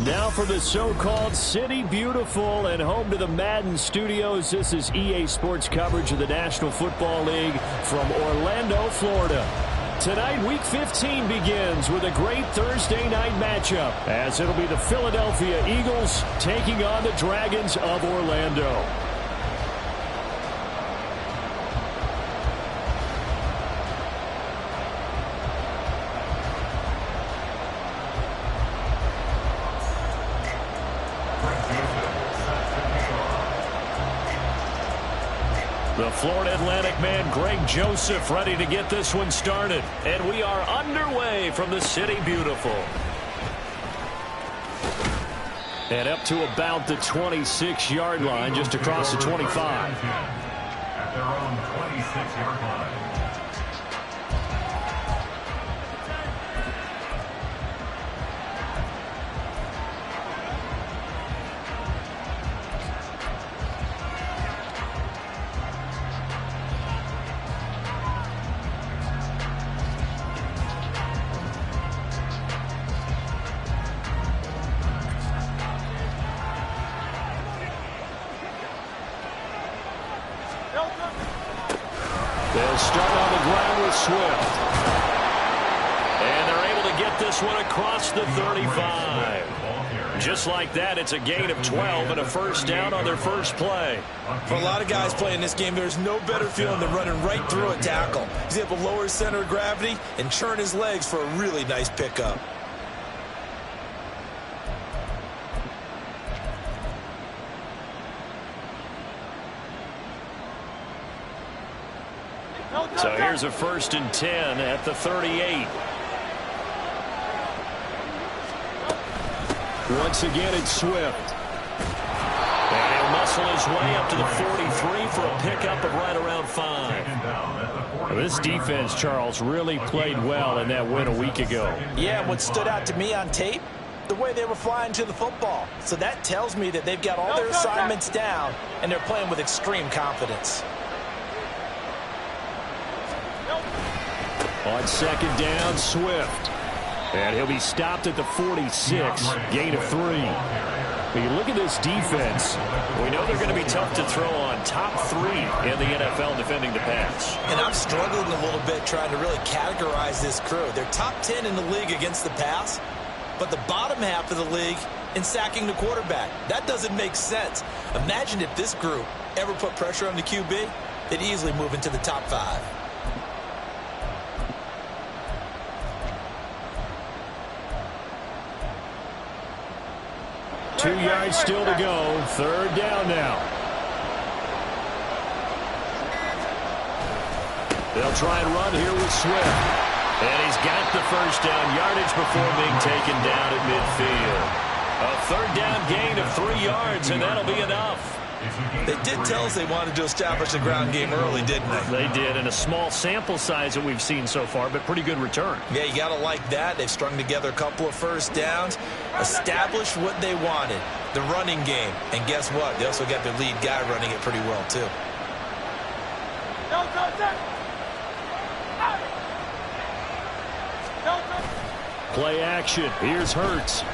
Now for the so-called City Beautiful and home to the Madden Studios. This is EA Sports coverage of the National Football League from Orlando, Florida. Tonight, Week 15 begins with a great Thursday night matchup, as it'll be the Philadelphia Eagles taking on the Dragons of Orlando. The Florida Atlantic man, Greg Joseph, ready to get this one started. And we are underway from the City Beautiful. And up to about the 26-yard line, just across the 25. At their own 26-yard line. They'll start on the ground with Swift. And they're able to get this one across the 35. Just like that, it's a gain of 12 and a first down on their first play. For a lot of guys playing this game, there's no better feeling than running right through a tackle. He's able to lower his center of gravity and churn his legs for a really nice pickup. So here's a 1st and 10 at the 38. Once again, it's Swift. And he'll muscle his way up to the 43 for a pickup of right around 5. This defense, Charles, really played well in that win a week ago. Yeah, what stood out to me on tape, the way they were flying to the football. So that tells me that they've got all their assignments down, and they're playing with extreme confidence. On 2nd down, Swift. And he'll be stopped at the 46, gain of 3. When you look at this defense, we know they're going to be tough to throw on. Top 3 in the NFL defending the pass. And I'm struggling a little bit trying to really categorize this crew. They're top 10 in the league against the pass, but the bottom half of the league in sacking the quarterback. That doesn't make sense. Imagine if this group ever put pressure on the QB, they'd easily move into the top 5. 2 yards still to go. 3rd down now. They'll try and run here with Swift. And he's got the first down yardage before being taken down at midfield. A 3rd down gain of 3 yards, and that'll be enough. They did tell us they wanted to establish the ground game early, didn't they? They did, in a small sample size that we've seen so far, but pretty good return. Yeah, you got to like that. They've strung together a couple of first downs, established what they wanted, the running game. And guess what? They also got their lead guy running it pretty well, too. Play action. Here's Hurts.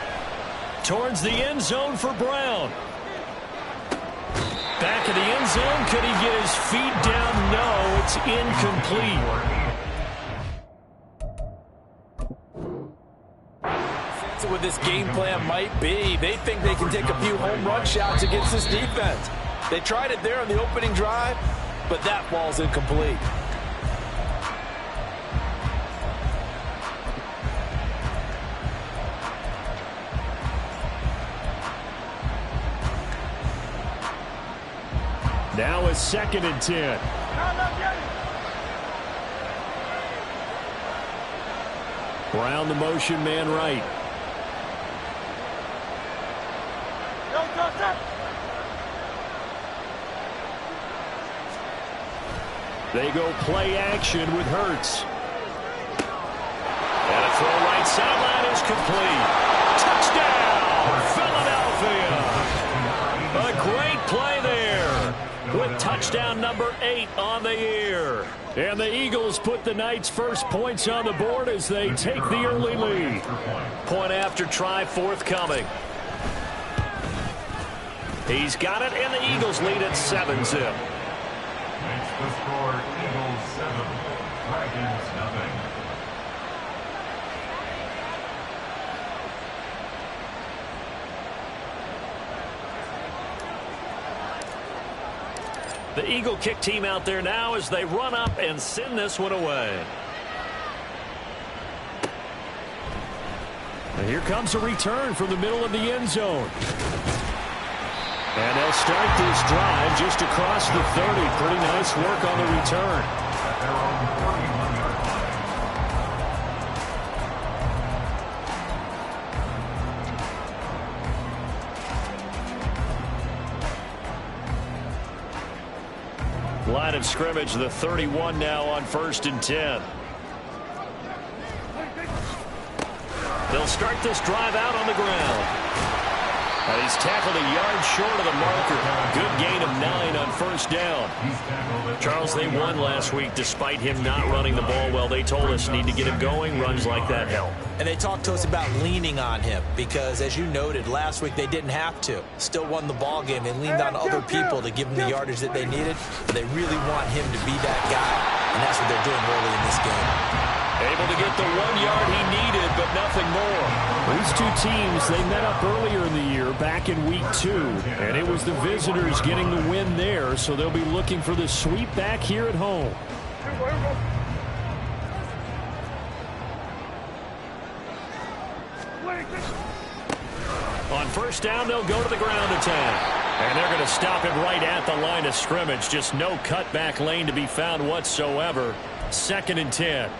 Towards the end zone for Brown. Back of the end zone. Could he get his feet down? No, it's incomplete. What this game plan might be. They think they can take a few home run shots against this defense. They tried it there on the opening drive, but that ball's incomplete. Now a 2nd and 10. Brown the motion man right. They go play action with Hurts. And a throw right sideline is complete. Touchdown, Philadelphia. A great play there with touchdown number 8 on the year. And the Eagles put the Knights' first points on the board as they take the early lead. Point after try forthcoming. He's got it, and the Eagles lead at 7-0. Makes the score Eagles 7, Dragons nothing. The Eagle kick team out there now as they run up and send this one away. And here comes a return from the middle of the end zone. And they'll start this drive just across the 30. Pretty nice work on the return. At their own 41-yard line. Line of scrimmage, the 31 now on 1st and 10. They'll start this drive out on the ground. And he's tackled a yard short of the marker. Good gain of 9 on 1st down. Charles, they won last week despite him not running the ball well. They told us need to get him going. Runs like that help. And they talked to us about leaning on him because, as you noted, last week they didn't have to. Still won the ball game. They leaned on other people to give them the yardage that they needed. They really want him to be that guy, and that's what they're doing early in this game. Able to get the 1 yard he needed, but nothing more. These two teams, they met up earlier in the year, back in week 2. And it was the visitors getting the win there, so they'll be looking for the sweep back here at home. On 1st down, they'll go to the ground attack. And they're going to stop him right at the line of scrimmage. Just no cutback lane to be found whatsoever. 2nd and 10.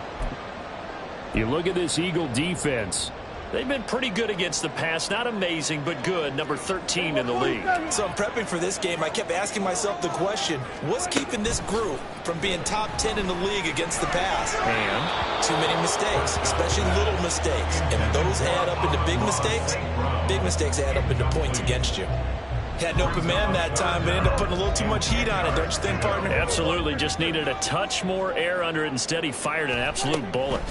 You look at this Eagle defense. They've been pretty good against the pass. Not amazing, but good. Number 13 in the league. So I'm prepping for this game. I kept asking myself the question, what's keeping this group from being top 10 in the league against the pass? And too many mistakes, especially little mistakes. And when those add up into big mistakes add up into points against you. Had an open man that time, but ended up putting a little too much heat on it, don't you think, partner? Absolutely. Just needed a touch more air under it. Instead, he fired an absolute bullet.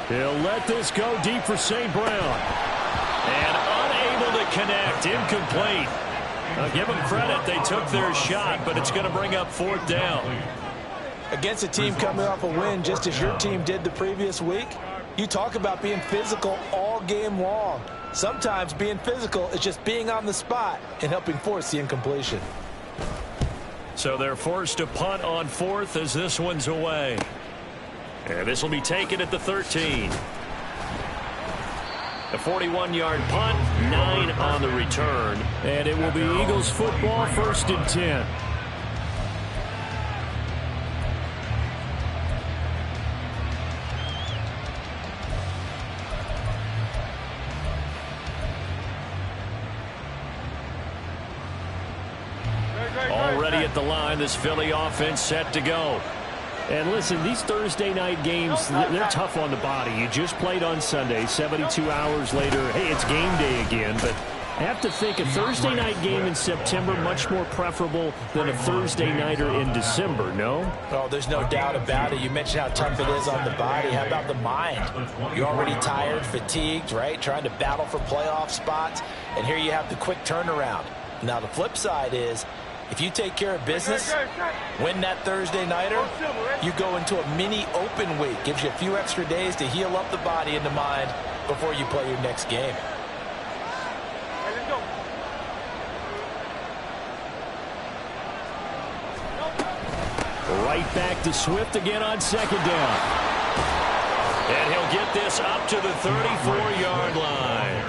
He'll let this go deep for St. Brown. And unable to connect. Incomplete. I'll give them credit. They took their shot, but it's going to bring up 4th down. Against a team coming off a win, just as your team did the previous week, you talk about being physical all game long. Sometimes being physical is just being on the spot and helping force the incompletion. So they're forced to punt on 4th as this one's away. And this will be taken at the 13. A 41-yard punt, 9 on the return. And it will be Eagles football, 1st and 10. Already at the line, this Philly offense set to go. And listen, these Thursday night games, they're tough on the body. You just played on Sunday, 72 hours later, hey, it's game day again. But I have to think a Thursday night game in September much more preferable than a Thursday nighter in December, no? Oh, there's no doubt about it. You mentioned how tough it is on the body. How about the mind? You're already tired, fatigued, right? Trying to battle for playoff spots. And here you have the quick turnaround. Now, the flip side is, if you take care of business, win that Thursday nighter, you go into a mini open week. Gives you a few extra days to heal up the body and the mind before you play your next game. Right back to Swift again on 2nd down. And he'll get this up to the 34-yard line.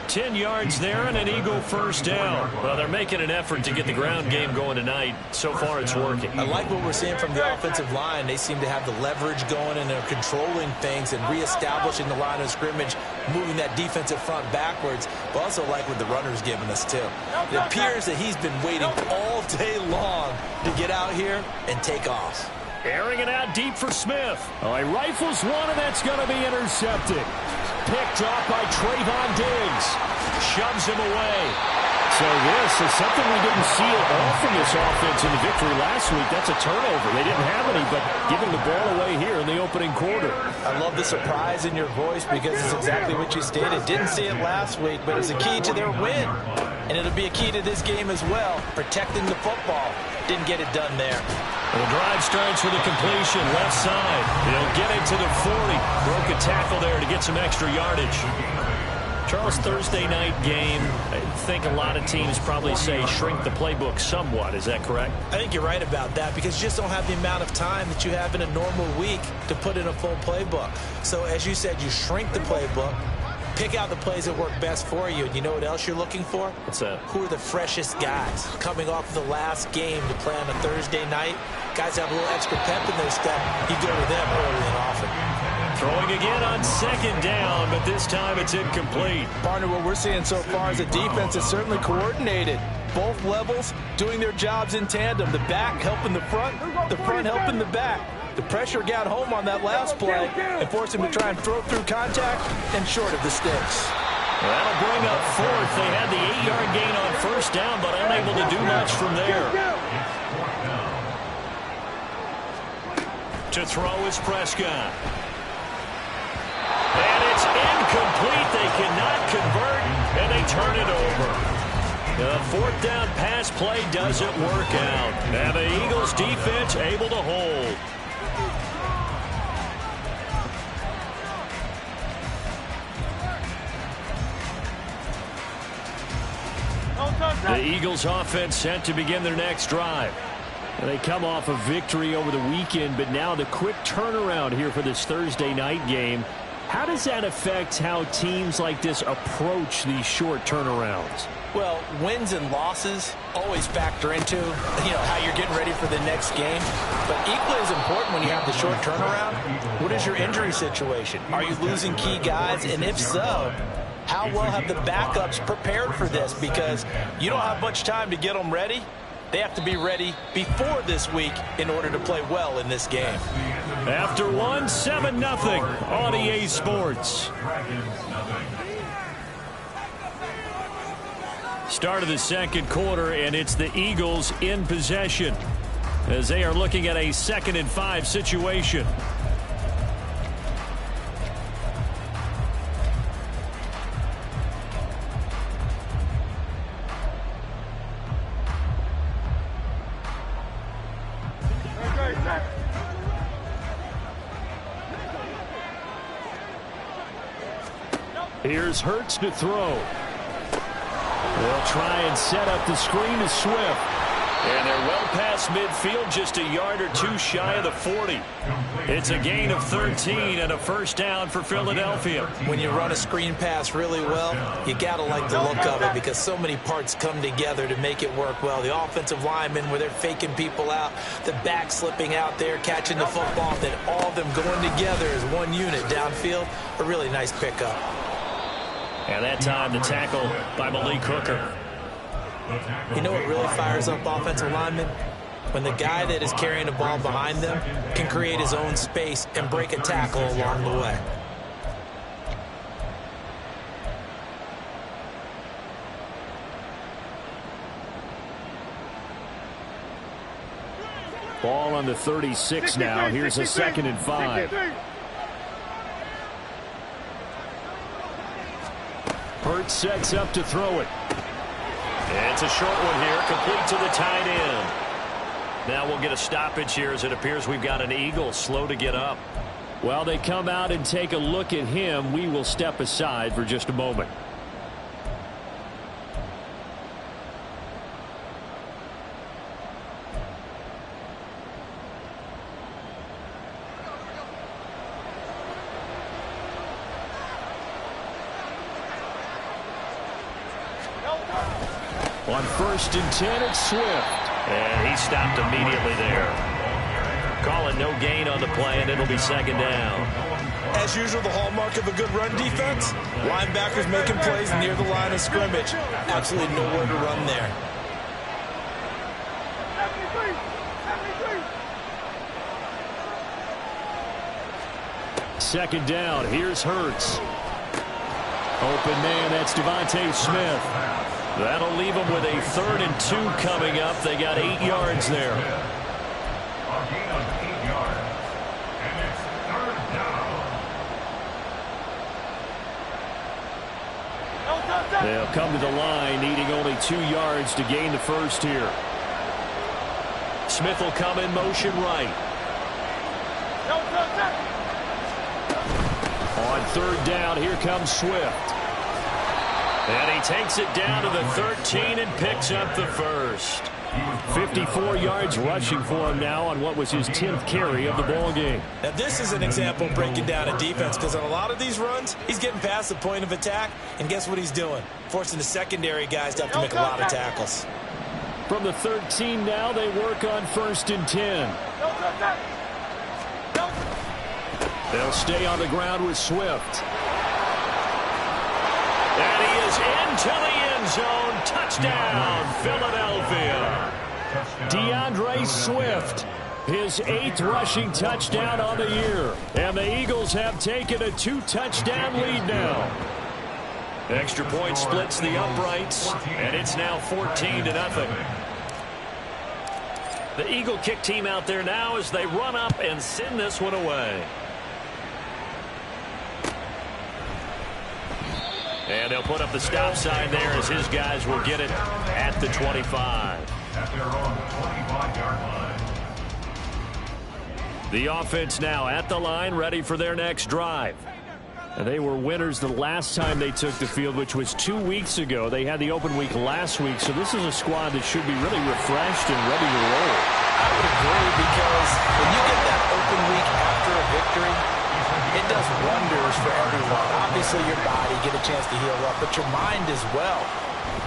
10 yards there and an Eagle 1st down. Well, they're making an effort to get the ground game going tonight. So far, it's working. I like what we're seeing from the offensive line. They seem to have the leverage going, and they're controlling things and reestablishing the line of scrimmage, moving that defensive front backwards. But also like what the runner's giving us, too. It appears that he's been waiting all day long to get out here and take off. Airing it out deep for Smith. Oh, he rifles one, and that's going to be intercepted. Picked off by Trayvon Diggs. Shoves him away. So this is something we didn't see at all from this offense in the victory last week. That's a turnover. They didn't have any, but giving the ball away here in the opening quarter. I love the surprise in your voice because it's exactly what you stated. Didn't see it last week, but it's a key to their win. And it'll be a key to this game as well, protecting the football. Didn't get it done there. The drive starts with a completion, left side. He'll get it to the 40. Broke a tackle there to get some extra yardage. Charles, Thursday night game, I think a lot of teams probably say shrink the playbook somewhat. Is that correct? I think you're right about that because you just don't have the amount of time that you have in a normal week to put in a full playbook. So as you said, you shrink the playbook, pick out the plays that work best for you. And you know what else you're looking for? What's that? Who are the freshest guys coming off the last game to play on a Thursday night? Guys have a little extra pep in their step. You go to them early and often. Throwing again on second down, but this time it's incomplete. Partner, what we're seeing so far is a defense that's certainly coordinated. Both levels doing their jobs in tandem. The back helping the front helping the back. The pressure got home on that last play and forced him to try and throw through contact and short of the sticks. That'll bring up fourth. They had the 8-yard gain on first down, but unable to do much from there. To throw is Prescott. And it's incomplete. They cannot convert, and they turn it over. The fourth down pass play doesn't work out. And the Eagles defense able to hold. The Eagles offense set to begin their next drive. And they come off a victory over the weekend, but now the quick turnaround here for this Thursday night game. How does that affect how teams like this approach these short turnarounds? Well, wins and losses always factor into, how you're getting ready for the next game. But equally as important when you have the short turnaround, what is your injury situation? Are you losing key guys? And if so, how well have the backups prepared for this? Because you don't have much time to get them ready. They have to be ready before this week in order to play well in this game. After one, 7-0 on EA Sports. Start of the second quarter, and it's the Eagles in possession as they are looking at a 2nd and 5 situation. Here's Hurts to throw. They'll try and set up the screen to Swift. And they're well past midfield, just a yard or two shy of the 40. It's a gain of 13 and a first down for Philadelphia. When you run a screen pass really well, you got to like the look of it because so many parts come together to make it work well. The offensive linemen, where they're faking people out, the back slipping out there, catching the football, then all of them going together as one unit downfield. A really nice pickup. And that time, the tackle by Malik Hooker. You know what really fires up offensive linemen? When the guy that is carrying the ball behind them can create his own space and break a tackle along the way. Ball on the 36 now. Here's a 2nd and 5. Hurts sets up to throw it. It's a short one here, complete to the tight end. Now we'll get a stoppage here as it appears we've got an Eagle slow to get up. While they come out and take a look at him, we will step aside for just a moment. On 1st and 10, it's Swift. And he stopped immediately there. Calling no gain on the play, and it'll be 2nd down. As usual, the hallmark of a good run defense, linebackers making plays near the line of scrimmage. Absolutely nowhere to run there. Second down, here's Hurts. Open man, that's Devontae Smith. That'll leave them with a 3rd and 2 coming up. They got 8 yards there. A gain of 8 yards. And it's 3rd down. They'll come to the line, needing only 2 yards to gain the first here. Smith will come in motion right. On third down, here comes Swift. And he takes it down to the 13 and picks up the first. 54 yards rushing for him now on what was his 10th carry of the ball game. Now this is an example of breaking down a defense, because on a lot of these runs, he's getting past the point of attack, and guess what he's doing? Forcing the secondary guys to have to make a lot of tackles. From the 13 now, they work on 1st and 10. They'll stay on the ground with Swift. And he is into the end zone. Touchdown, Philadelphia. DeAndre Swift, his 8th rushing touchdown on the year. And the Eagles have taken a 2-touchdown lead now. Extra point splits the uprights, and it's now 14-0. The Eagle kick team out there now as they run up and send this one away. And they'll put up the stop sign there as his guys will get it at the 25. At their own 25-yard line. The offense now at the line, ready for their next drive. And they were winners the last time they took the field, which was 2 weeks ago. They had the open week last week, so this is a squad that should be really refreshed and ready to roll. I would agree, because when you get that open week after a victory, it does wonders for everyone. Obviously, your body, get a chance to heal up, but your mind as well.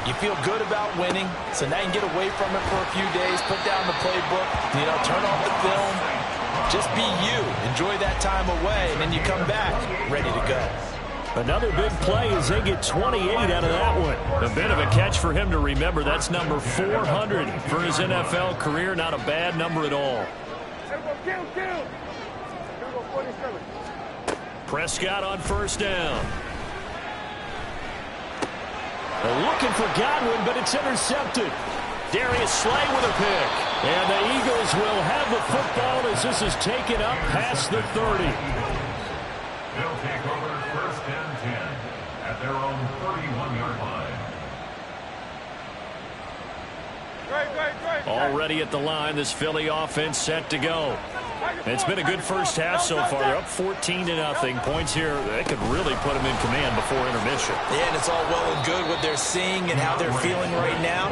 You feel good about winning, so now you can get away from it for a few days, put down the playbook, turn off the film. Just be you. Enjoy that time away, and then you come back ready to go. Another big play as they get 28 out of that one. A bit of a catch for him to remember. That's number 400 for his NFL career. Not a bad number at all. Prescott on 1st down. They're looking for Godwin, but it's intercepted. Darius Slay with a pick. And the Eagles will have the football as this is taken up past the 30. They'll take over 1st and 10 at their own 31-yard line. Already at the line, this Philly offense set to go. It's been a good first half so far. They're up 14-0. Points here, they could really put them in command before intermission. Yeah, and it's all well and good what they're seeing and how they're feeling right now.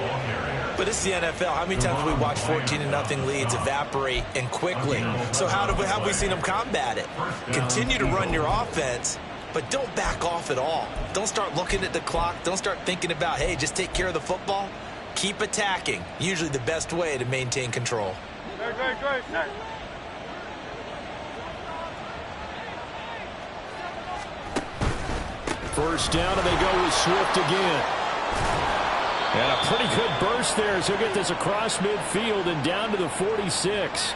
But it's the NFL. How many times have we watched 14-0 leads evaporate and quickly? So how have we seen them combat it? Continue to run your offense, but don't back off at all. Don't start looking at the clock. Don't start thinking about, hey, just take care of the football. Keep attacking. Usually the best way to maintain control. First down, and they go with Swift again. And a pretty good burst there as he'll get this across midfield and down to the 46.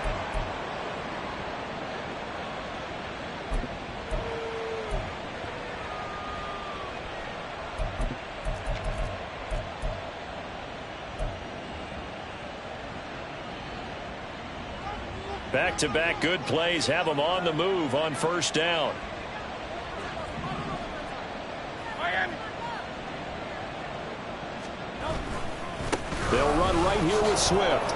Back-to-back good plays have them on the move on 1st down. They'll run right here with Swift.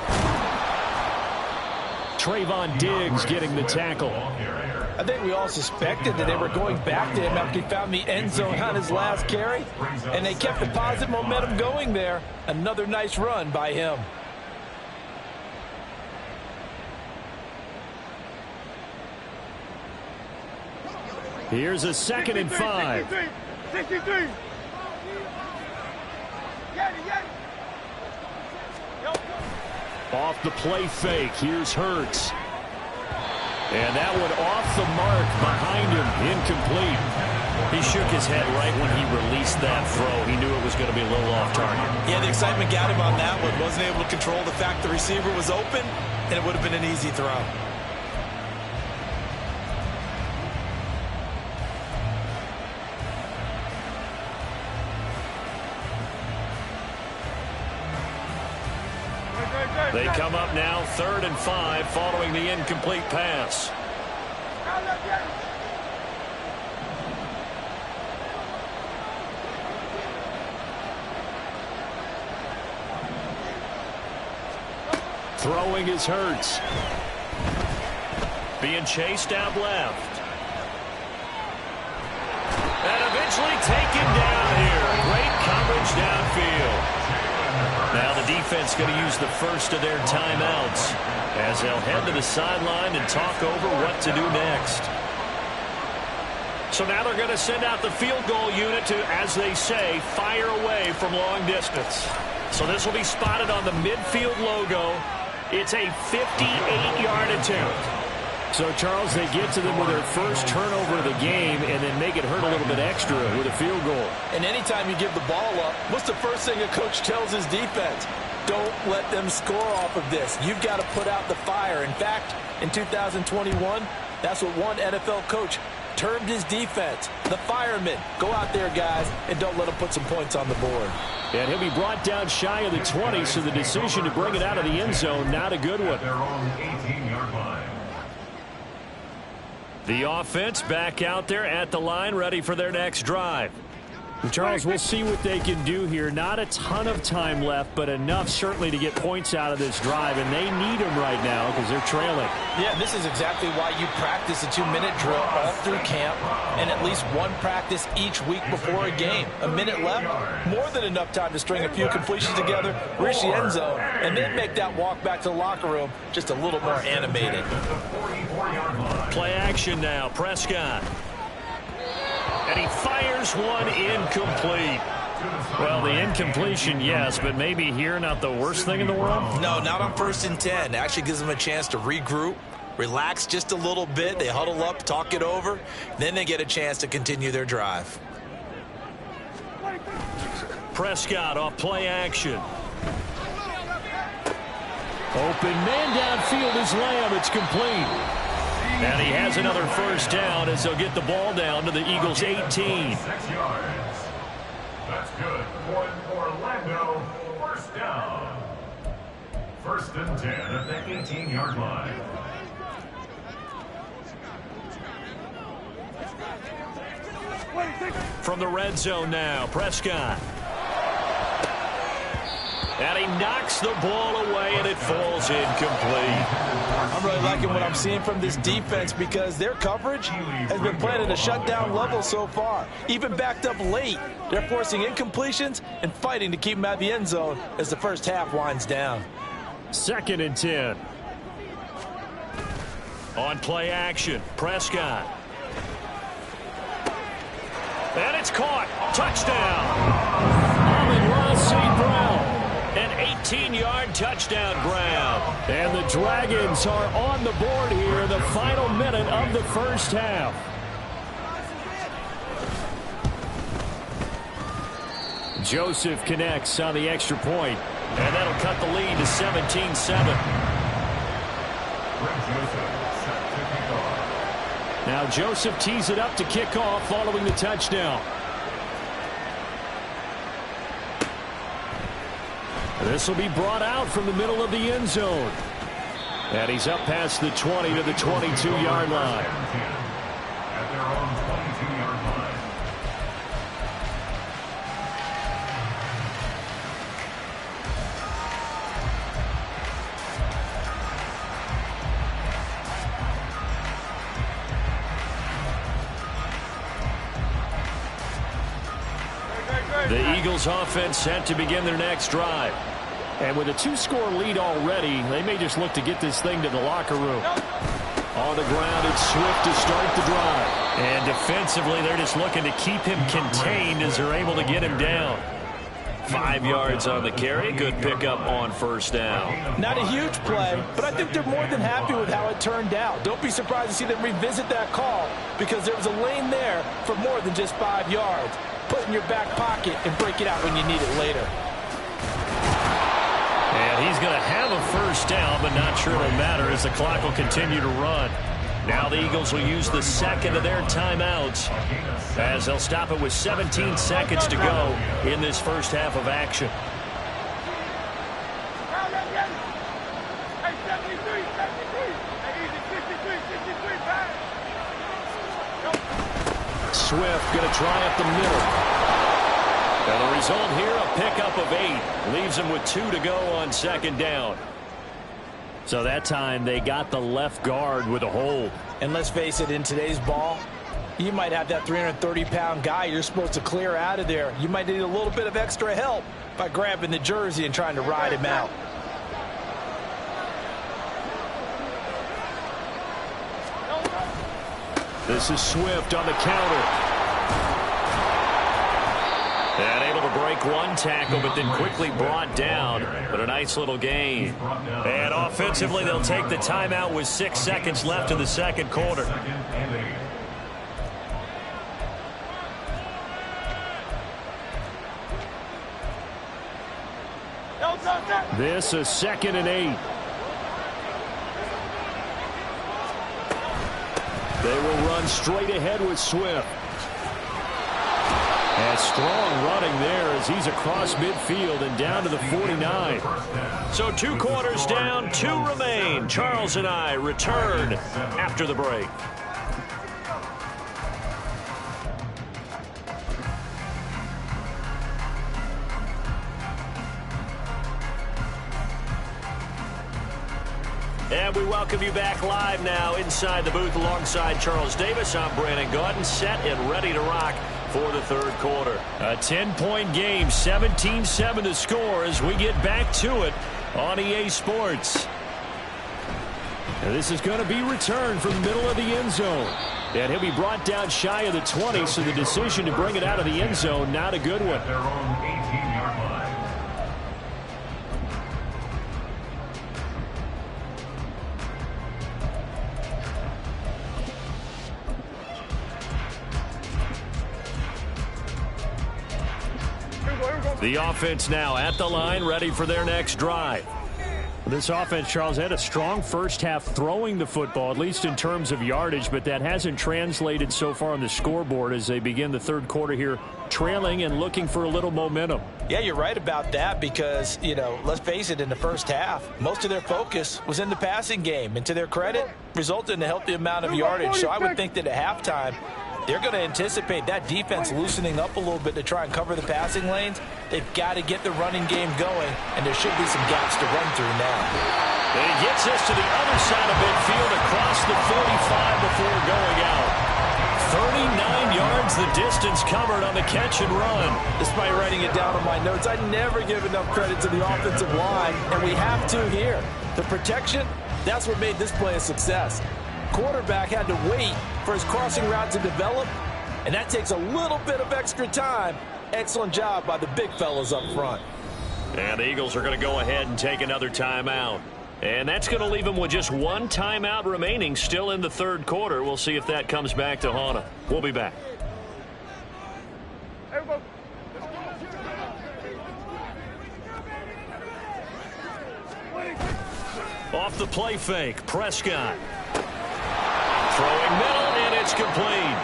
Trayvon Diggs getting the tackle. I think we all suspected that they were going back to him after he found the end zone on his last carry, and they kept the positive momentum going there. Another nice run by him. Here's a 2nd and 5. 63. Off the play fake, here's Hurts. And that one off the mark behind him, incomplete. He shook his head right when he released that throw. He knew it was going to be a little off target. Yeah, the excitement got him on that one. Wasn't able to control the fact the receiver was open, and it would have been an easy throw. They come up now 3rd and 5 following the incomplete pass. Throwing is Hurts. Being chased out left. And eventually taken down here. Great coverage downfield. Now the defense going to use the first of their timeouts as they'll head to the sideline and talk over what to do next. So now they're going to send out the field goal unit to, as they say, fire away from long distance. So this will be spotted on the midfield logo. It's a 58-yard attempt. So, Charles, they get to them with their first turnover of the game and then make it hurt a little bit extra with a field goal. And anytime you give the ball up, what's the first thing a coach tells his defense? Don't let them score off of this. You've got to put out the fire. In fact, in 2021, that's what one NFL coach termed his defense, the firemen. Go out there, guys, and don't let them put some points on the board. And he'll be brought down shy of the 20, so the decision to bring it out of the end zone, not a good one. Their own 18-yard line. The offense back out there at the line, ready for their next drive. And Charles, we'll see what they can do here. Not a ton of time left, but enough certainly to get points out of this drive, and they need them right now because they're trailing. Yeah, this is exactly why you practice a 2-minute drill all through camp and at least one practice each week before a game. A minute left, more than enough time to string a few completions together, reach the end zone, and then make that walk back to the locker room just a little more animated. Play action now, Prescott. And he fires one incomplete. Well, the incompletion, yes, but maybe here not the worst thing in the world? No, not on 1st and 10. Actually gives them a chance to regroup, relax just a little bit. They huddle up, talk it over. Then they get a chance to continue their drive. Prescott off play action. Open man downfield is Lamb. It's complete. And he has another first down as they'll get the ball down to the Eagles' 18. 6 yards. That's good for Orlando. First down. 1st and 10 at the 18-yard line. From the red zone now, Prescott. And he knocks the ball away, and it falls incomplete. I'm really liking what I'm seeing from this defense because their coverage has been playing at a shutdown level so far. Even backed up late, they're forcing incompletions and fighting to keep them out of the end zone as the first half winds down. 2nd and 10. On play action, Prescott. And it's caught. Touchdown. Amon-Ra St. Brown. An 18-yard touchdown grab. And the Dragons are on the board here in the final minute of the first half. Joseph connects on the extra point, and that'll cut the lead to 17-7. Now Joseph tees it up to kick off following the touchdown. This will be brought out from the middle of the end zone. And he's up past the 20 to the 22-yard line. At their own 22-yard line. The Eagles offense set to begin their next drive. And with a 2-score lead already, they may just look to get this thing to the locker room. On the ground, it's Swift to start the drive. And defensively, they're just looking to keep him contained as they're able to get him down. 5 yards on the carry. Good pickup on first down. Not a huge play, but I think they're more than happy with how it turned out. Don't be surprised to see them revisit that call because there was a lane there for more than just 5 yards. Put it in your back pocket and break it out when you need it later. And he's going to have a first down, but not sure it'll matter as the clock will continue to run. Now the Eagles will use the second of their timeouts as they'll stop it with 17 seconds to go in this first half of action. Swift going to try up the middle. And the result here, a pickup of 8. Leaves him with 2 to go on second down. So that time they got the left guard with a hold. And let's face it, in today's ball, you might have that 330-pound guy you're supposed to clear out of there. You might need a little bit of extra help by grabbing the jersey and trying to ride him out. This is Swift on the counter. And able to break one tackle, but then quickly brought down. But a nice little gain. And offensively, they'll take the timeout with 6 seconds left in the second quarter. This is 2nd and 8. They will run straight ahead with Swift. And strong running there as he's across midfield and down to the 49. So 2 quarters down, 2 remain. Charles and I return after the break. And we welcome you back live now inside the booth alongside Charles Davis. I'm Brandon Gaudin, set and ready to rock for the third quarter. A 10-point game, 17-7 to score as we get back to it on EA Sports. And this is going to be returned from the middle of the end zone. And he'll be brought down shy of the 20, so the decision to bring it out of the end zone, not a good one. Their own 18-yard line. The offense now at the line, ready for their next drive. This offense, Charles, had a strong first half throwing the football, at least in terms of yardage, but that hasn't translated so far on the scoreboard as they begin the third quarter here, trailing and looking for a little momentum. Yeah, you're right about that because, you know, let's face it, in the first half, most of their focus was in the passing game. And to their credit, resulted in a healthy amount of yardage. So I would think that at halftime, they're going to anticipate that defense loosening up a little bit to try and cover the passing lanes. They've got to get the running game going, and there should be some gaps to run through now. And he gets us to the other side of midfield across the 45 before going out. 39 yards the distance covered on the catch and run. Despite writing it down on my notes, I never give enough credit to the offensive line, and we have to here. The protection, that's what made this play a success. Quarterback had to wait for his crossing route to develop, and that takes a little bit of extra time. Excellent job by the big fellas up front. And the Eagles are going to go ahead and take another timeout. And that's going to leave them with just 1 timeout remaining still in the third quarter. We'll see if that comes back to haunt them. We'll be back. Off the play fake, Prescott. Throwing middle, and it's complete.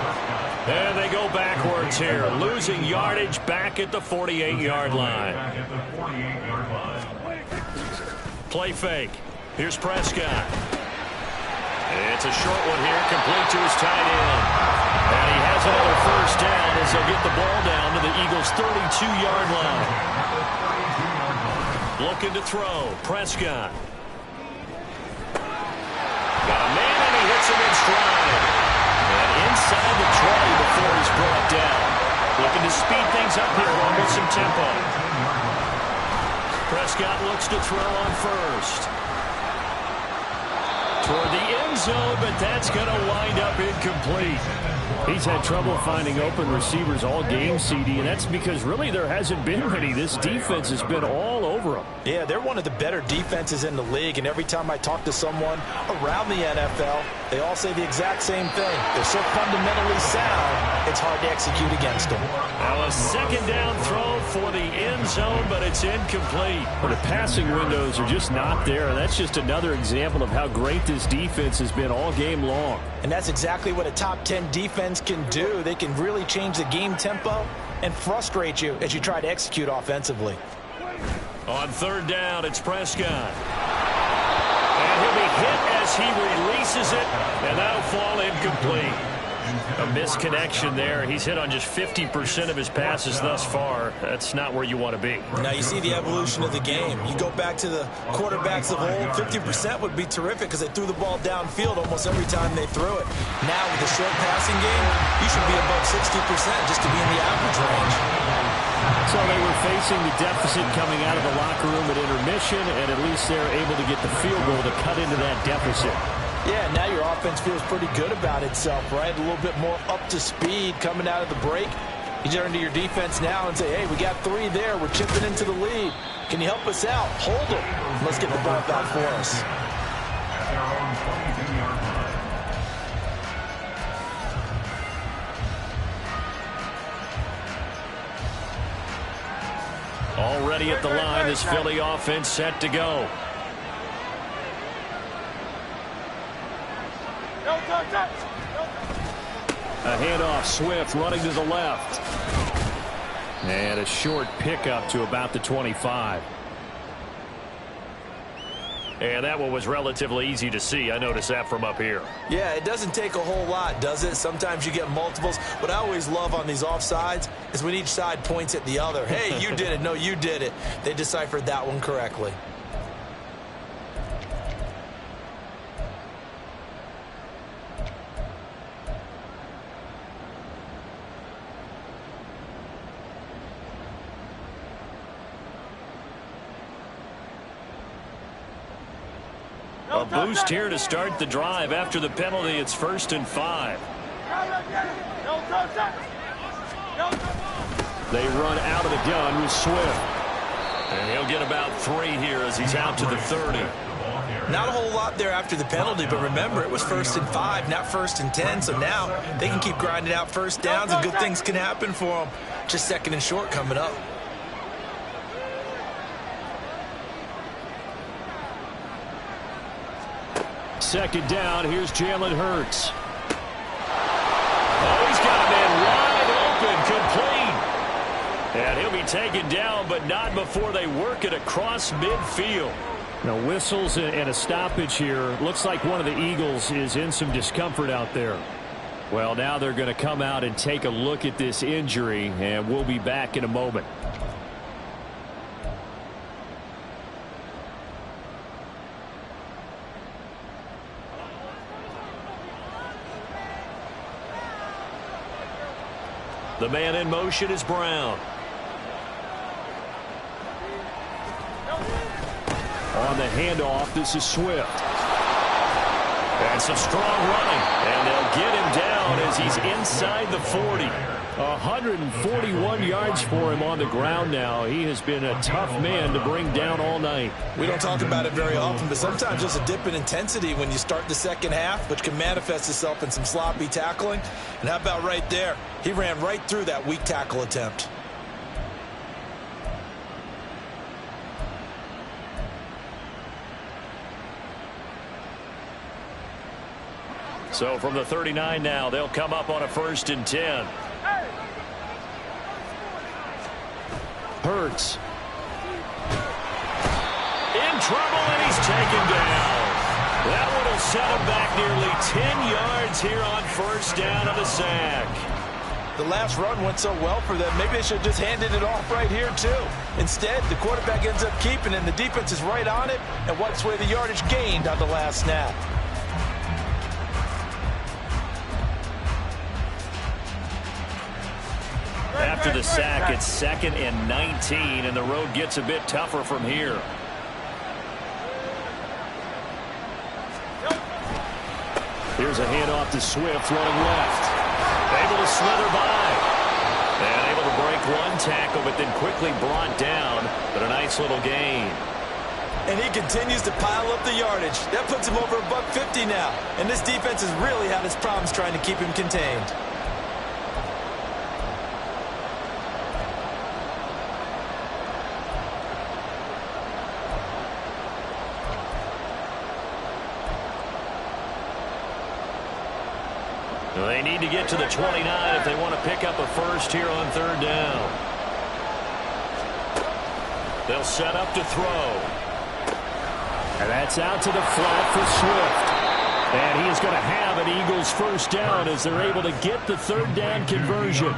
And they go backwards here, losing yardage back at the 48-yard line. Play fake. Here's Prescott. It's a short one here, complete to his tight end. And he has another first down as they'll get the ball down to the Eagles' 32-yard line. Looking to throw, Prescott. Got a man, and he hits him in stride. And inside the 20 before he's brought down. Looking to speed things up here with some tempo. Prescott looks to throw on first. Toward the end zone, but that's going to wind up incomplete. He's had trouble finding open receivers all game, CD, and that's because really there hasn't been many. This defense has been all over them. Yeah, they're one of the better defenses in the league, and every time I talk to someone around the NFL, they all say the exact same thing. They're so fundamentally sound, it's hard to execute against them. Now a second down throw for the end zone, but it's incomplete. Well, the passing windows are just not there, and that's just another example of how great this defense has been all game long. And that's exactly what a top 10 defense can do. They can really change the game tempo and frustrate you as you try to execute offensively. On third down, it's Prescott. And he'll be hit as he releases it, and that'll fall incomplete. A misconnection there. He's hit on just 50% of his passes thus far. That's not where you want to be. Now you see the evolution of the game. You go back to the quarterbacks of old, 50% would be terrific because they threw the ball downfield almost every time they threw it. Now with the short passing game, you should be above 60% just to be in the average range. So they were facing the deficit coming out of the locker room at intermission, and at least they're able to get the field goal to cut into that deficit. Yeah, now your offense feels pretty good about itself, right? A little bit more up to speed coming out of the break. You turn to your defense now and say, hey, we got 3 there. We're chipping into the lead. Can you help us out? Hold them. Let's get the ball back for us. At their own 22-yard line. Already at the line, this Philly offense set to go. A handoff, Swift running to the left. And a short pickup to about the 25. And that one was relatively easy to see. I noticed that from up here. Yeah, it doesn't take a whole lot, does it? Sometimes you get multiples. What I always love on these offsides is when each side points at the other. Hey, you did it. No, you did it. They deciphered that one correctly. A boost here to start the drive. After the penalty, it's 1st and 5. They run out of the gun with Swift. And he'll get about 3 here as he's out to the 30. Not a whole lot there after the penalty, but remember, it was 1st and 5, not 1st and 10. So now they can keep grinding out first downs and good things can happen for them. Just 2nd and short coming up. Second down, here's Jalen Hurts. Oh, he's got a man wide open, complete. And he'll be taken down, but not before they work it across midfield. Now, whistles and a stoppage here. Looks like one of the Eagles is in some discomfort out there. Well, now they're going to come out and take a look at this injury, and we'll be back in a moment. The man in motion is Brown. On the handoff, this is Swift. And some strong running. And they'll get him down as he's inside the 40. 141 yards for him on the ground now. He has been a tough man to bring down all night. We don't talk about it very often, but sometimes there's a dip in intensity when you start the second half, which can manifest itself in some sloppy tackling. And how about right there? He ran right through that weak tackle attempt. So from the 39 now, they'll come up on a 1st and 10. Hurts. In trouble, and he's taken down. That one will set him back nearly 10 yards here on 1st down of the sack. The last run went so well for them. Maybe they should have just handed it off right here, too. Instead, the quarterback ends up keeping it, and the defense is right on it and wipes away the yardage gained on the last snap. After the sack, it's 2nd and 19, and the road gets a bit tougher from here. Here's a handoff to Swift running left. Able to slither by. And able to break one tackle, but then quickly brought down. But a nice little gain. And he continues to pile up the yardage. That puts him over $150 now. And this defense has really had its problems trying to keep him contained. They need to get to the 29 if they want to pick up a first here on 3rd down. They'll set up to throw. And that's out to the flat for Swift. And he is going to have an Eagles first down as they're able to get the third down conversion.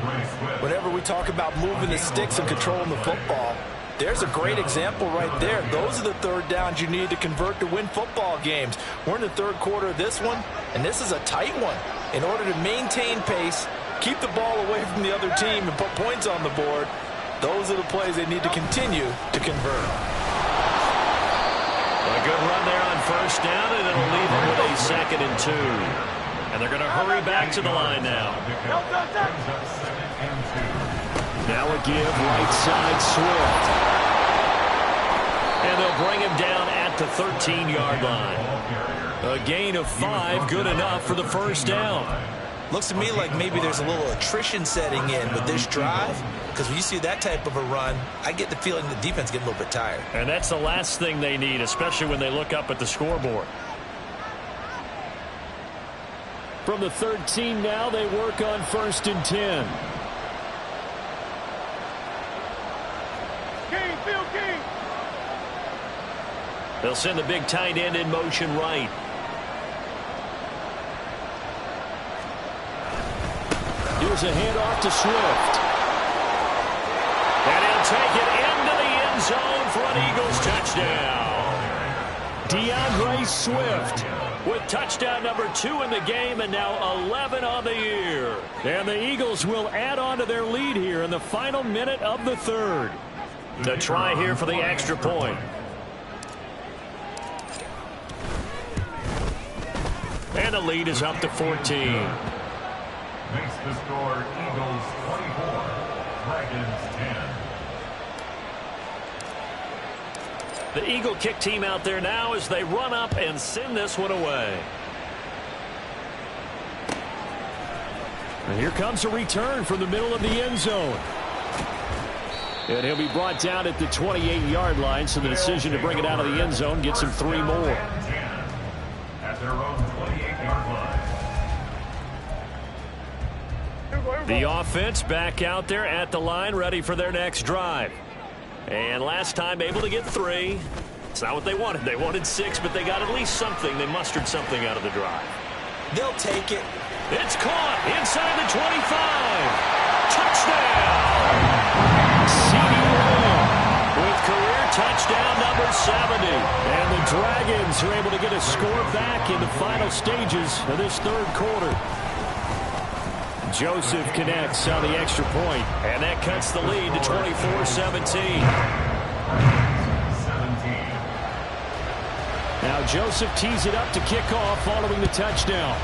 Whenever we talk about moving the sticks and controlling the football, there's a great example right there. Those are the third downs you need to convert to win football games. We're in the third quarter of this one, and this is a tight one. In order to maintain pace, keep the ball away from the other team, and put points on the board, those are the plays they need to continue to convert. A good run there on first down, and it'll leave them with a 2nd and 2. And they're going to hurry back to the line now. Now a give right side Swift. And they'll bring him down at the 13-yard line. A gain of 5, good enough for the first down. Looks to me like maybe there's a little attrition setting in with this drive, because when you see that type of a run, I get the feeling the defense getting a little bit tired. And that's the last thing they need, especially when they look up at the scoreboard. From the 13 now, they work on 1st and 10. King. They'll send the big tight end in motion right. Here's a handoff to Swift. And he'll take it into the end zone for an Eagles touchdown. DeAndre Swift with touchdown number 2 in the game, and now 11 on the year. And the Eagles will add on to their lead here in the final minute of the third. To try here for the extra point. And the lead is up to 14. Makes the score Eagles 24, Dragons 10. The Eagle kick team out there now as they run up and send this one away. And here comes a return from the middle of the end zone. And he'll be brought down at the 28-yard line, so the decision to bring it out of the end zone gets him 3 more. At their own 28-yard line. The offense back out there at the line, ready for their next drive. And last time able to get 3. It's not what they wanted. They wanted 6, but they got at least something. They mustered something out of the drive. They'll take it. It's caught inside the 25. Touchdown! CeeDee Lamb with career touchdown number 70. And the Dragons are able to get a score back in the final stages of this third quarter. Joseph connects on the extra point, and that cuts the lead to 24-17. Now Joseph tees it up to kick off following the touchdown.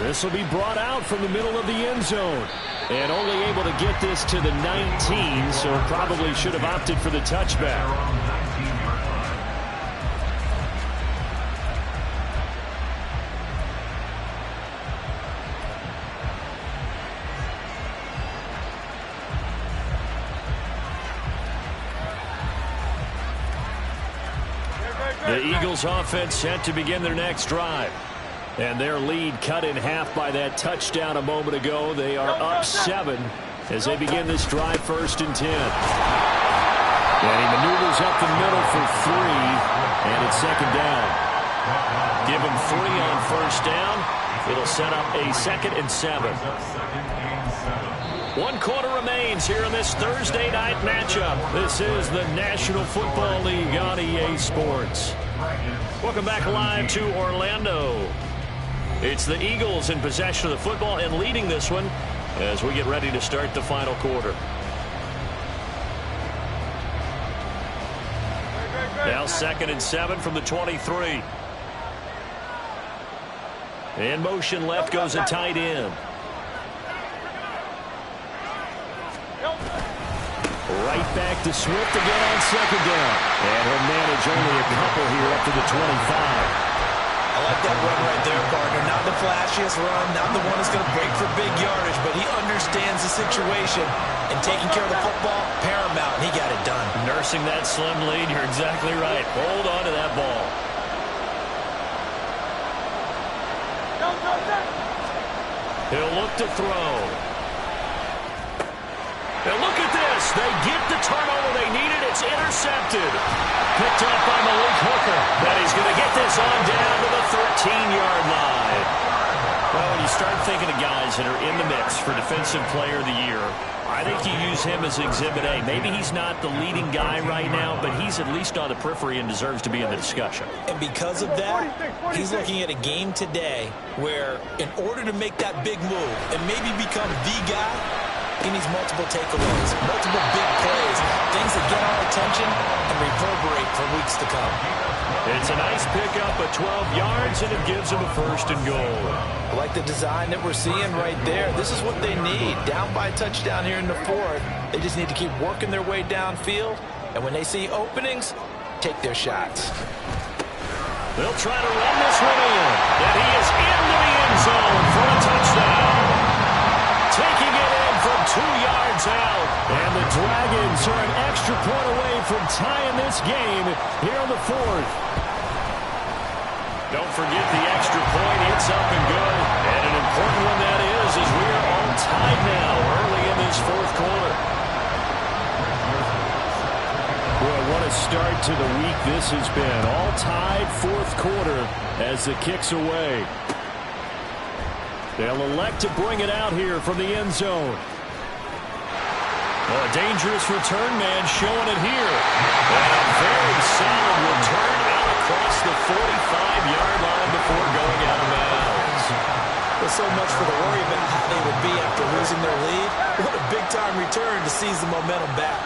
This will be brought out from the middle of the end zone. And only able to get this to the 19, so probably should have opted for the touchback. The Eagles offense set to begin their next drive. And their lead cut in half by that touchdown a moment ago. They are up 7 as they begin this drive 1st and 10. And he maneuvers up the middle for 3, and it's 2nd down. Give him 3 on 1st down. It'll set up a 2nd and 7. 1 quarter remains here in this Thursday night matchup. This is the National Football League on EA Sports. Welcome back live to Orlando. It's the Eagles in possession of the football and leading this one as we get ready to start the final quarter. Now 2nd and 7 from the 23. In motion left goes a tight end. Right back to Swift again on 2nd down. And he'll manage only a couple here up to the 25. I like that run right there, partner. Not the flashiest run, not the one that's going to break for big yardage, but he understands the situation, and taking care of the football, paramount, and he got it done. Nursing that slim lead, you're exactly right. Hold on to that ball. He'll look to throw. Now look at this. They get the turnover they needed. It's intercepted. Picked up by Malik tackle. And he's going to get this on down to the 13-yard line. Well, when you start thinking of guys that are in the mix for Defensive Player of the Year, I think you use him as Exhibit A. Maybe he's not the leading guy right now, but he's at least on the periphery and deserves to be in the discussion. And because of that, he's looking at a game today where in order to make that big move and maybe become the guy, he needs multiple takeaways, multiple big plays, things that get our attention and reverberate for weeks to come. It's a nice pickup of 12 yards, and it gives him a 1st and goal. I like the design that we're seeing right there. This is what they need. Down by a touchdown here in the 4th. They just need to keep working their way downfield. And when they see openings, take their shots. They'll try to run this one in. And he is into the end zone for a touchdown. Taking it in from 2 yards out. And the Dragons are an extra point away from tying this game here in the 4th. Don't forget the extra point. It's up and good. And an important one that is, as we are all tied now early in this 4th quarter. Boy, what a start to the week this has been. All tied 4th quarter as the kick's away. They'll elect to bring it out here from the end zone. Well, a dangerous return man showing it here. And a very solid return out across the 45-yard line before going out of bounds. There's so much for the worry about how they would be after losing their lead. What a big-time return to seize the momentum back.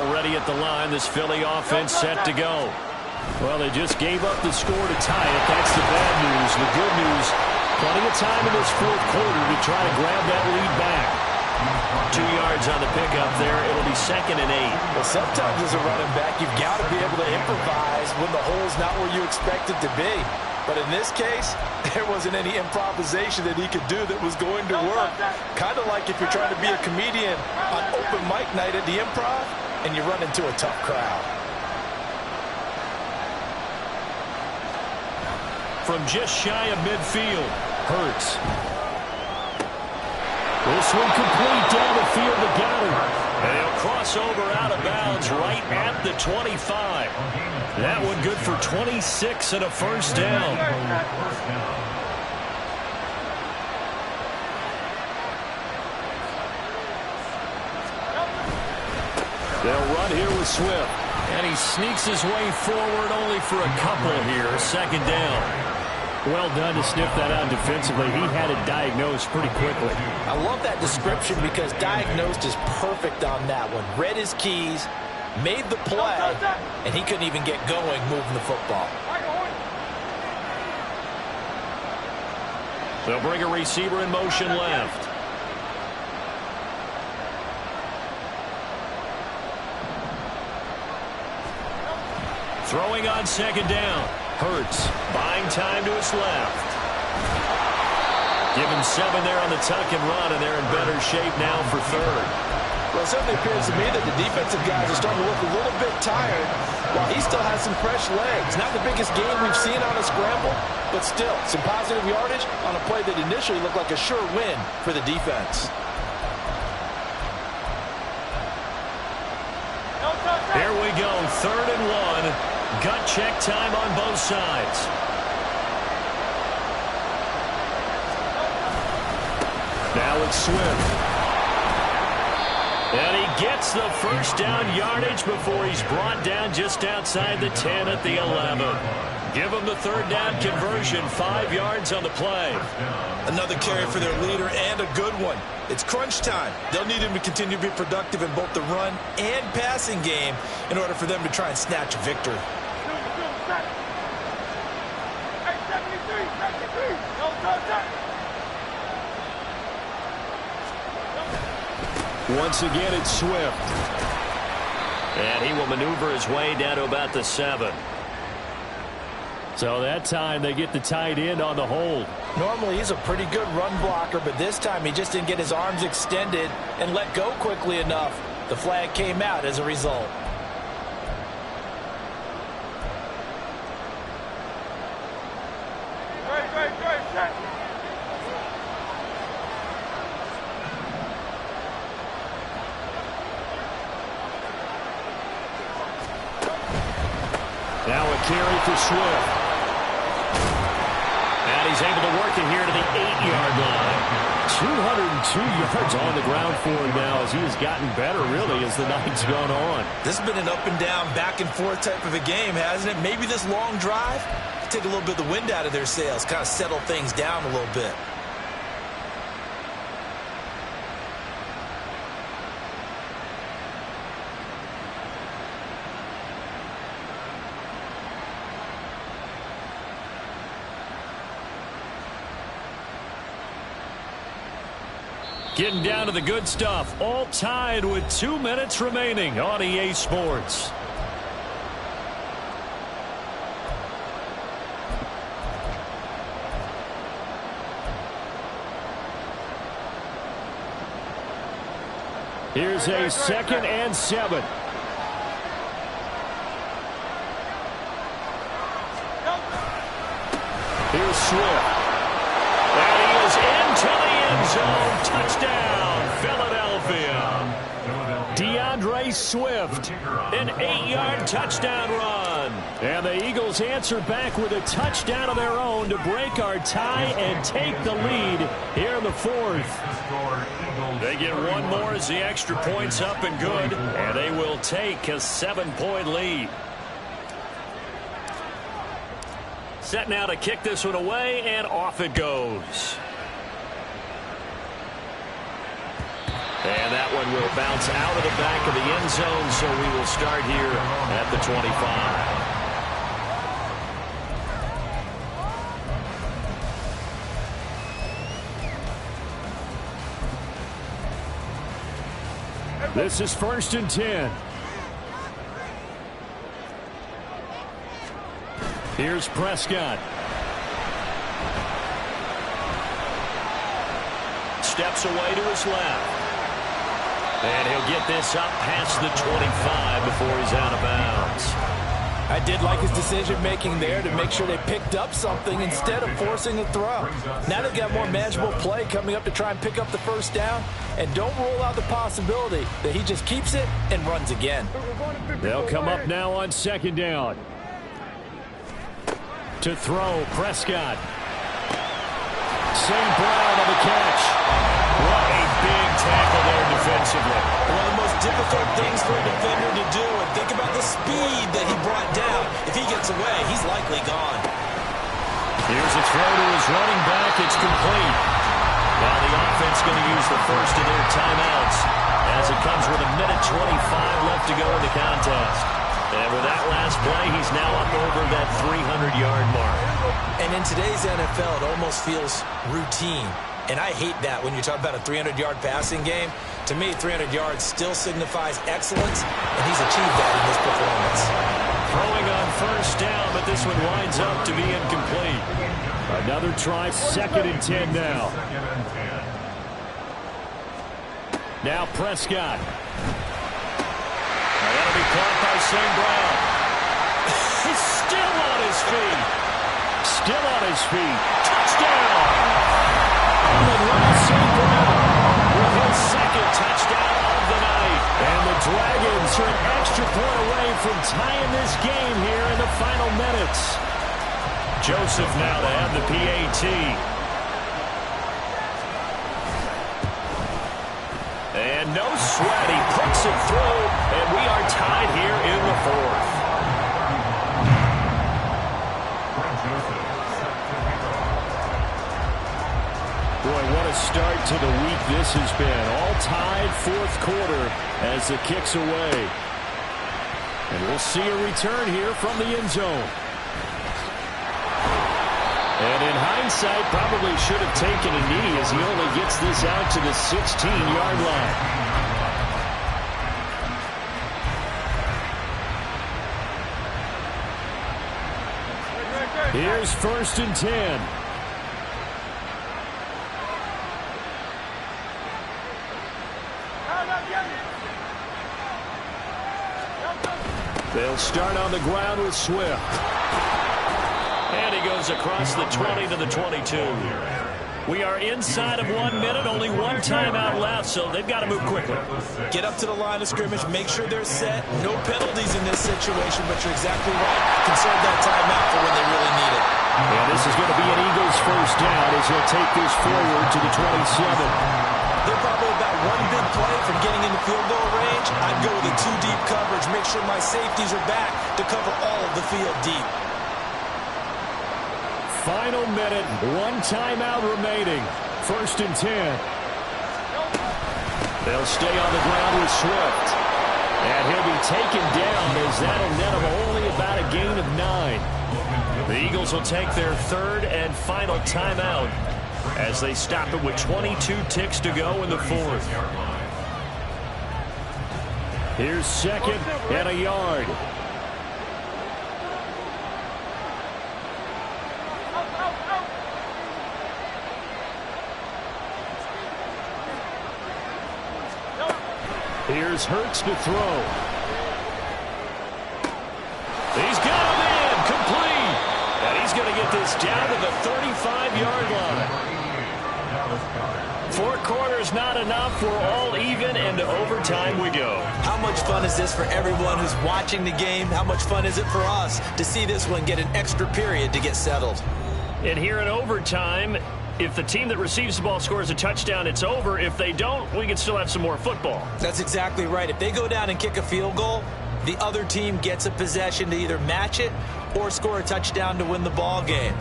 Already at the line, this Philly offense set to go. Well, they just gave up the score to tie it. That's the bad news. The good news, plenty of time in this 4th quarter to try to grab that lead back. 2 yards on the pickup there. It'll be 2nd and 8. Well, sometimes as a running back, you've got to be able to improvise when the hole's not where you expect it to be. But in this case, there wasn't any improvisation that he could do that was going to work. Kind of like if you're trying to be a comedian on open mic night at the Improv and you run into a tough crowd. From just shy of midfield, Hurts. This one complete down the field to Goddard. And he'll cross over out of bounds right at the 25. That one good for 26 and a 1st down. They'll run here with Swift. And he sneaks his way forward only for a couple here. 2nd down. Well done to sniff that out defensively. He had it diagnosed pretty quickly. I love that description because diagnosed is perfect on that one. Read his keys, made the play, and he couldn't even get going moving the football. They'll bring a receiver in motion left. Throwing on 2nd down. Hurts buying time to his left. Give him 7 there on the tuck and run, and they're in better shape now for 3rd. Well, it certainly appears to me that the defensive guys are starting to look a little bit tired while he still has some fresh legs. Not the biggest game we've seen on a scramble, but still some positive yardage on a play that initially looked like a sure win for the defense. Here we go, 3rd and 1. Gut check time on both sides. Now it's Swift. And he gets the 1st down yardage before he's brought down just outside the 10 at the 11. Give him the 3rd down conversion, 5 yards on the play. Another carry for their leader and a good one. It's crunch time. They'll need him to continue to be productive in both the run and passing game in order for them to try and snatch a victory. Once again, it's Swift. And he will maneuver his way down to about the 7. So that time they get the tight end on the hold. Normally he's a pretty good run blocker, but this time he just didn't get his arms extended and let go quickly enough. The flag came out as a result. Now a carry for Swift. And he's able to work it here to the 8-yard line. 202 yards on the ground for him now as he has gotten better, really, as the night's gone on. This has been an up-and-down, back-and-forth type of a game, hasn't it? Maybe this long drive take a little bit of the wind out of their sails, kind of settle things down a little bit. Getting down to the good stuff. All tied with 2 minutes remaining on EA Sports. Here's a 2nd and 7. Here's Swift. And he is into the end zone. Touchdown, Philadelphia. DeAndre Swift, an 8-yard touchdown run. And the Eagles answer back with a touchdown of their own to break our tie and take the lead here in the 4th. They get one more as the extra point's up and good, and they will take a 7-point lead. Set now to kick this one away, and off it goes. And that one will bounce out of the back of the end zone, so we will start here at the 25. This is 1st and 10. Here's Prescott. Steps away to his left. And he'll get this up past the 25 before he's out of bounds. I did like his decision-making there to make sure they picked up something instead of forcing a throw. Now they've got more manageable play coming up to try and pick up the first down. And don't rule out the possibility that he just keeps it and runs again. They'll come up now on 2nd down. To throw, Prescott. St. Brown on the catch. What a big tackle there defensively. One of the most difficult things for a defender to do. And think about the speed that he brought down. If he gets away, he's likely gone. Here's a throw to his running back. It's complete. Now the offense going to use the first of their timeouts as it comes with 1:25 left to go in the contest. And with that last play, he's now up over that 300-yard mark. And in today's NFL, it almost feels routine. And I hate that when you talk about a 300-yard passing game. To me, 300 yards still signifies excellence, and he's achieved that in this performance. Throwing on 1st down, but this one winds up to be incomplete. Another try, 2nd and 10 now. Now Prescott. That'll be caught by St. Brown. He's still on his feet. Still on his feet. Touchdown! And St. Brown with his 2nd touchdown of the night. And the Dragons are an extra point away from tying this game here in the final minutes. Joseph now to have the PAT. And no sweat. He puts it through, and we are tied here in the 4th. Boy, what a start to the week this has been. All tied 4th quarter as the kick's away. And we'll see a return here from the end zone. And in hindsight, probably should have taken a knee as he only gets this out to the 16-yard line. Here's 1st and 10. They'll start on the ground with Swift. And he goes across the 20 to the 22. We are inside of 1 minute, only one timeout left, so they've got to move quickly. Get up to the line of scrimmage, make sure they're set. No penalties in this situation, but you're exactly right. Conserve that timeout for when they really need it. And this is going to be an Eagles first down as they'll take this forward to the 27. They're probably about one big play from getting into field goal range. I'd go with a 2 deep coverage, make sure my safeties are back to cover all of the field deep. Final minute, one timeout remaining. 1st and 10. They'll stay on the ground with Swift. And he'll be taken down as that'll net him only about a gain of 9. The Eagles will take their 3rd and final timeout as they stop it with 22 ticks to go in the 4th. Here's 2nd and a yard. Here's Hurts to throw. He's got him in, complete. And he's going to get this down to the 35-yard line. 4 quarters not enough. We're all even, and to overtime we go. How much fun is this for everyone who's watching the game? How much fun is it for us to see this one get an extra period to get settled? And here in overtime, if the team that receives the ball scores a touchdown, it's over. If they don't, we can still have some more football. That's exactly right. If they go down and kick a field goal, the other team gets a possession to either match it or score a touchdown to win the ball game.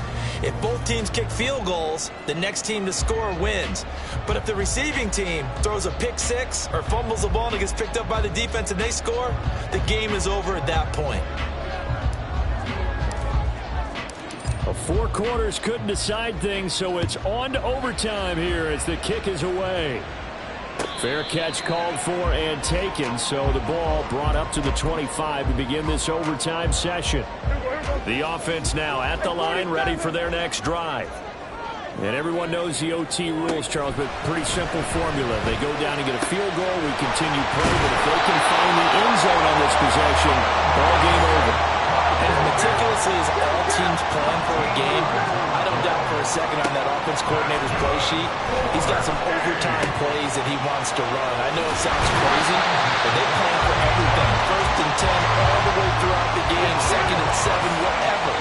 If both teams kick field goals, the next team to score wins. But if the receiving team throws a pick six or fumbles the ball and it gets picked up by the defense and they score, the game is over at that point. 4 quarters couldn't decide things, so it's on to overtime here as the kick is away. Fair catch called for and taken, so the ball brought up to the 25 to begin this overtime session. The offense now at the line, ready for their next drive. And everyone knows the OT rules, Charles, but pretty simple formula. They go down and get a field goal, we continue play, but if they can find the end zone on this possession, ball game over. And as meticulously as all teams plan for a game, I don't doubt for a second on that offense coordinator's play sheet, he's got some overtime plays that he wants to run. I know it sounds crazy, but they plan for everything. 1st and 10 all the way throughout the game, 2nd and 7, whatever.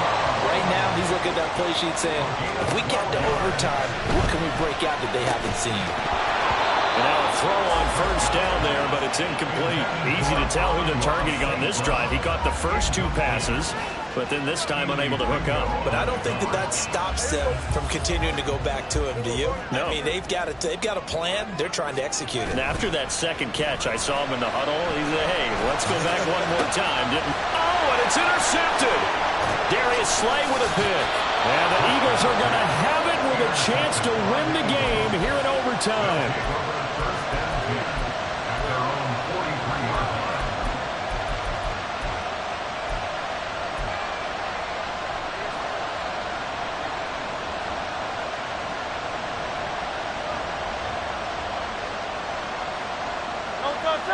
Right now, he's looking at that play sheet saying, if we get to overtime, what can we break out that they haven't seen? And now a throw on 1st down there, but it's incomplete. Easy to tell who they're targeting on this drive. He caught the first 2 passes, but then this time unable to hook up. But I don't think that stops them from continuing to go back to him, do you? No. I mean, they've got a plan. They're trying to execute it. And after that 2nd catch, I saw him in the huddle. He said, hey, let's go back one more time. Oh, and it's intercepted. Darius Slay with a pick. And the Eagles are going to have it with a chance to win the game here in overtime.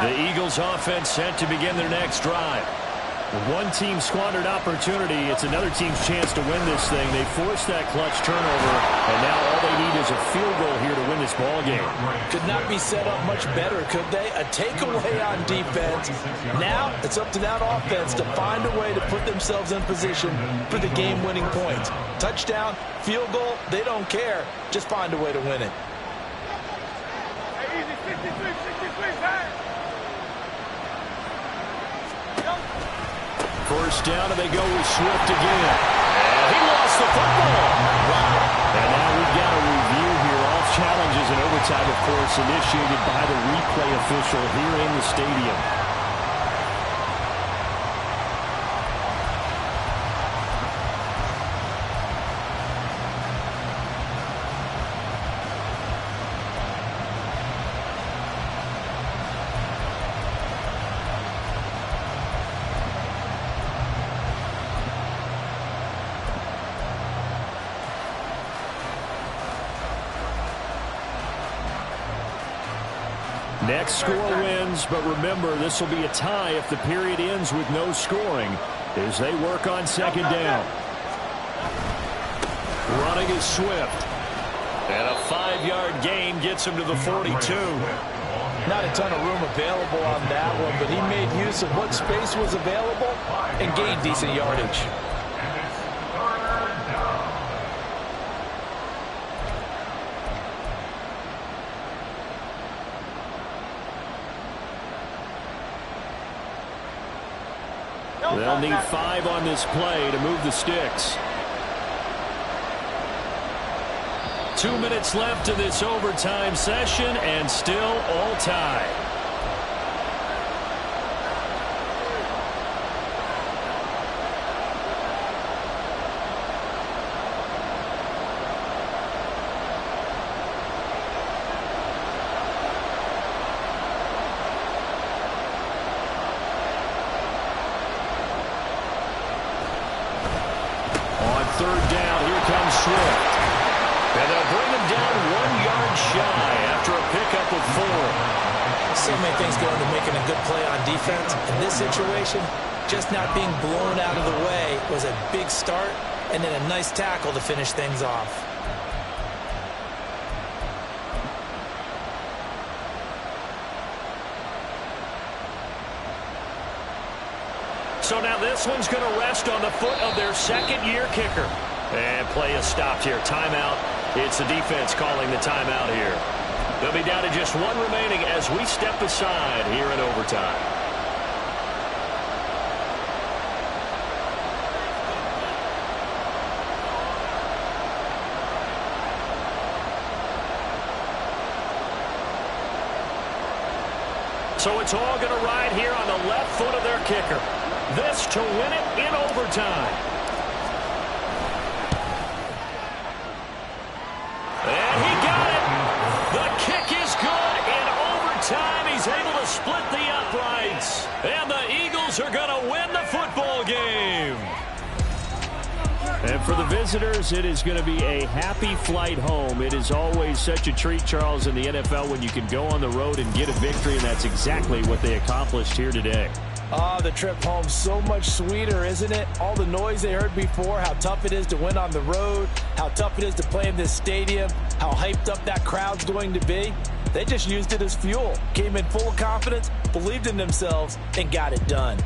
The Eagles offense set to begin their next drive. With one team squandered opportunity, it's another team's chance to win this thing. They forced that clutch turnover, and now all they need is a field goal here to win this ball game. Could not be set up much better, could they? A takeaway on defense. Now it's up to that offense to find a way to put themselves in position for the game-winning points. Touchdown, field goal, they don't care. Just find a way to win it. First down, and they go with Swift again. And he lost the football. Wow. And now we've got a review here. All challenges in overtime, of course, initiated by the replay official here in the stadium. Next score wins, but remember, this will be a tie if the period ends with no scoring as they work on 2nd down. Running is Swift. And a 5-yard gain gets him to the 42. Not a ton of room available on that one, but he made use of what space was available and gained decent yardage. They'll need 5 on this play to move the sticks. 2 minutes left in this overtime session, and still all tied. On third down, here comes Swift. And they'll bring him down 1 yard shy after a pickup of 4. So many things go into making a good play on defense. In this situation, just not being blown out of the way was a big start, and then a nice tackle to finish things off. So now this one's going to rest on the foot of their second-year kicker. And play is stopped here. Timeout. It's the defense calling the timeout here. They'll be down to just 1 remaining as we step aside here in overtime. So it's all going to ride here on the left foot of their kicker. This to win it in overtime. And he got it. The kick is good in overtime. He's able to split the uprights. And the Eagles are going to win the football game. And for the visitors, it is going to be a happy flight home. It is always such a treat, Charles, in the NFL when you can go on the road and get a victory, and that's exactly what they accomplished here today. Oh, the trip home so much sweeter, isn't it? All the noise they heard before, how tough it is to win on the road, how tough it is to play in this stadium, how hyped up that crowd's going to be. They just used it as fuel, came in full of confidence, believed in themselves, and got it done.